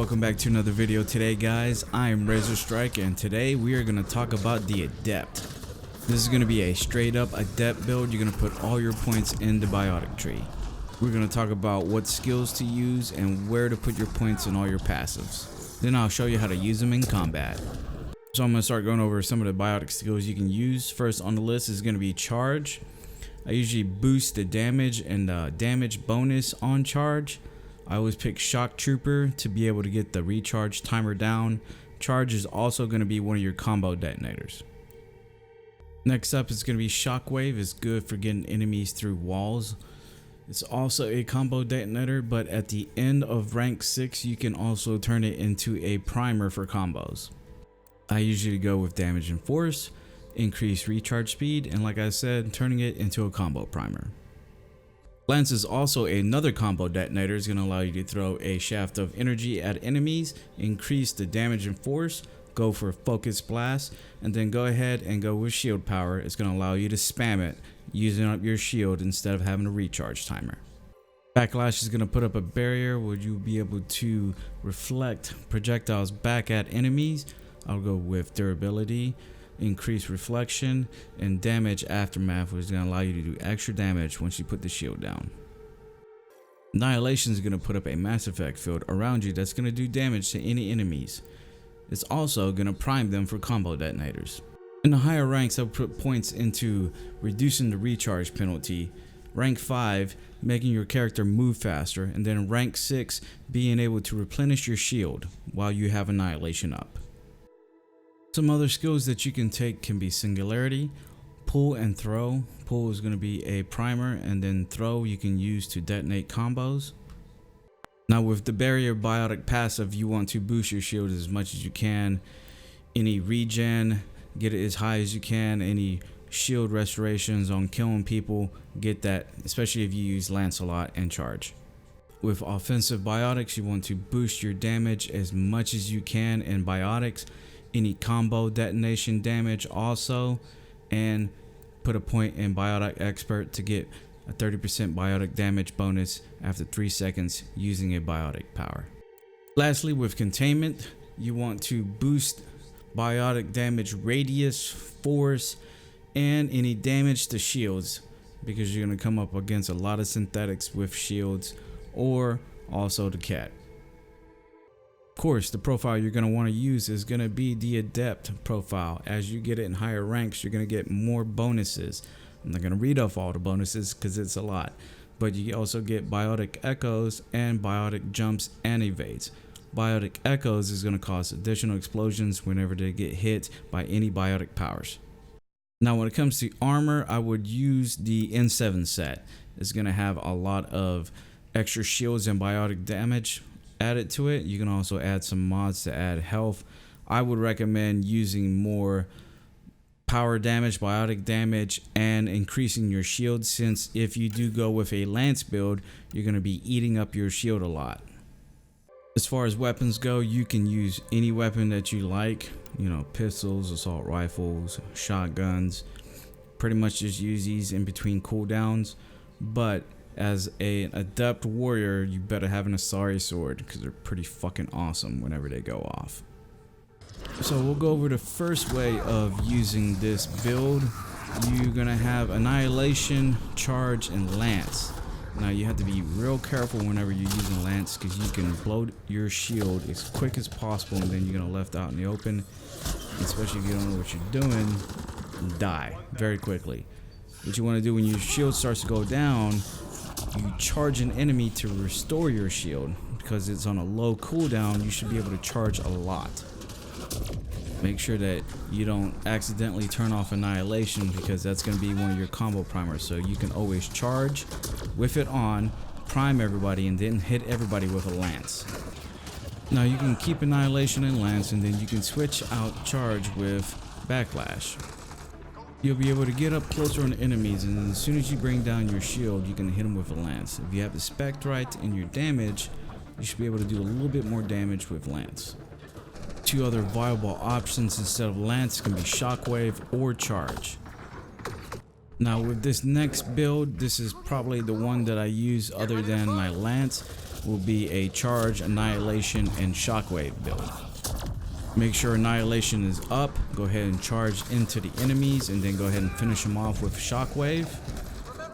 welcome back to another video. Today guys, I am Razorstrike and today we are going to talk about the Adept. This is going to be a straight up Adept build. You're going to put all your points in the Biotic tree. We're going to talk about what skills to use and where to put your points in all your passives. Then I'll show you how to use them in combat. So I'm going to start going over some of the Biotic skills you can use. First on the list is going to be Charge. I usually boost the damage and the damage bonus on Charge. I always pick Shock Trooper to be able to get the recharge timer down. Charge is also going to be one of your combo detonators. Next up is going to be Shockwave. It's good for getting enemies through walls. It's also a combo detonator, but at the end of rank 6 you can also turn it into a primer for combos. I usually go with damage and force, increase recharge speed, and like I said, turning it into a combo primer. Lance is also another combo detonator. It's going to allow you to throw a shaft of energy at enemies, increase the damage and force, go for focus blast, and then go ahead and go with shield power. It's going to allow you to spam it using up your shield instead of having a recharge timer. Backlash is going to put up a barrier where you'll be able to reflect projectiles back at enemies. I'll go with durability, increase reflection, and damage aftermath, which is going to allow you to do extra damage once you put the shield down. Annihilation is going to put up a mass effect field around you that's going to do damage to any enemies. It's also going to prime them for combo detonators. In the higher ranks, I'll put points into reducing the recharge penalty, rank 5 making your character move faster, and then rank 6 being able to replenish your shield while you have Annihilation up. Some other skills that you can take can be Singularity, Pull and Throw. Pull is going to be a primer, and then Throw you can use to detonate combos. Now with the Barrier Biotic passive, you want to boost your shield as much as you can. Any regen, get it as high as you can. Any shield restorations on killing people, get that, especially if you use Lance a lot and Charge. With offensive Biotics, you want to boost your damage as much as you can in Biotics. Any combo detonation damage also, and put a point in Biotic Expert to get a 30% biotic damage bonus after 3 seconds using a biotic power. Lastly, with Containment, you want to boost biotic damage radius, force, and any damage to shields, because you're going to come up against a lot of synthetics with shields, or also the cat. Of course, the profile you're going to want to use is going to be the Adept Profile. As you get it in higher ranks, you're going to get more bonuses. I'm not going to read off all the bonuses because it's a lot, but you also get Biotic Echoes and Biotic Jumps and Evades. Biotic Echoes is going to cause additional explosions whenever they get hit by any biotic powers. Now when it comes to armor, I would use the N7 set. It's going to have a lot of extra shields and biotic damage added to it. You can also add some mods to add health. I would recommend using more power damage, biotic damage, and increasing your shield, since if you do go with a Lance build, you're going to be eating up your shield a lot. As far as weapons go, you can use any weapon that you like, you know, pistols, assault rifles, shotguns. Pretty much just use these in between cooldowns, but as an Adept warrior, you better have an Asari sword because they're pretty fucking awesome whenever they go off. So we'll go over the first way of using this build. You're gonna have Annihilation, Charge, and Lance. Now you have to be real careful whenever you're using Lance, because you can blow your shield as quick as possible and then you're gonna left out in the open, especially if you don't know what you're doing, and die very quickly. What you want to do when your shield starts to go down, you charge an enemy to restore your shield. Because it's on a low cooldown, you should be able to charge a lot. Make sure that you don't accidentally turn off Annihilation, because that's going to be one of your combo primers. So you can always charge with it on, prime everybody, and then hit everybody with a Lance. Now you can keep Annihilation and Lance, and then you can switch out Charge with Backlash. You'll be able to get up closer on enemies, and then as soon as you bring down your shield, you can hit them with a Lance. If you have the spec right in your damage, you should be able to do a little bit more damage with Lance. Two other viable options instead of Lance can be Shockwave or Charge. Now with this next build, this is probably the one that I use other than my Lance. will be a Charge, Annihilation, and Shockwave build. Make sure Annihilation is up, go ahead and charge into the enemies, and then go ahead and finish them off with Shockwave.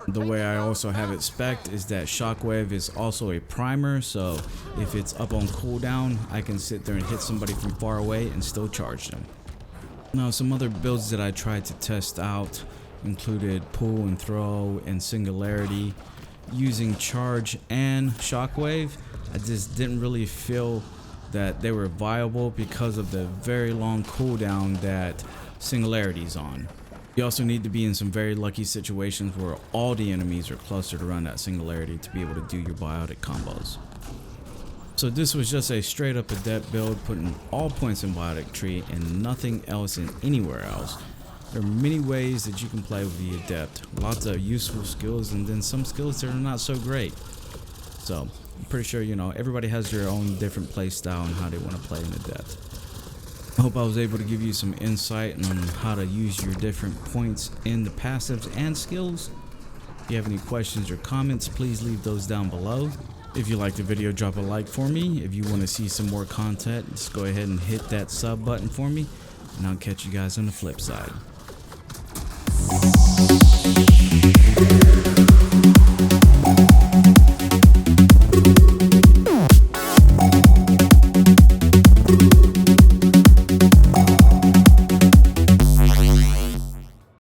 The way I also have it spec'd is that Shockwave is also a primer, so if it's up on cooldown, I can sit there and hit somebody from far away and still charge them. Now, some other builds that I tried to test out included Pull and Throw and Singularity. Using Charge and Shockwave, I just didn't really feel that they were viable because of the very long cooldown that Singularity's on. You also need to be in some very lucky situations where all the enemies are clustered around that Singularity to be able to do your biotic combos. So this was just a straight up Adept build, putting all points in biotic tree and nothing else in anywhere else. There are many ways that you can play with the Adept, lots of useful skills, and then some skills that are not so great. So I'm pretty sure, you know, everybody has their own different play style and how they want to play an Adept. I hope I was able to give you some insight on how to use your different points in the passives and skills. If you have any questions or comments, please leave those down below. If you liked the video, drop a like for me. If you want to see some more content, just go ahead and hit that sub button for me, and I'll catch you guys on the flip side.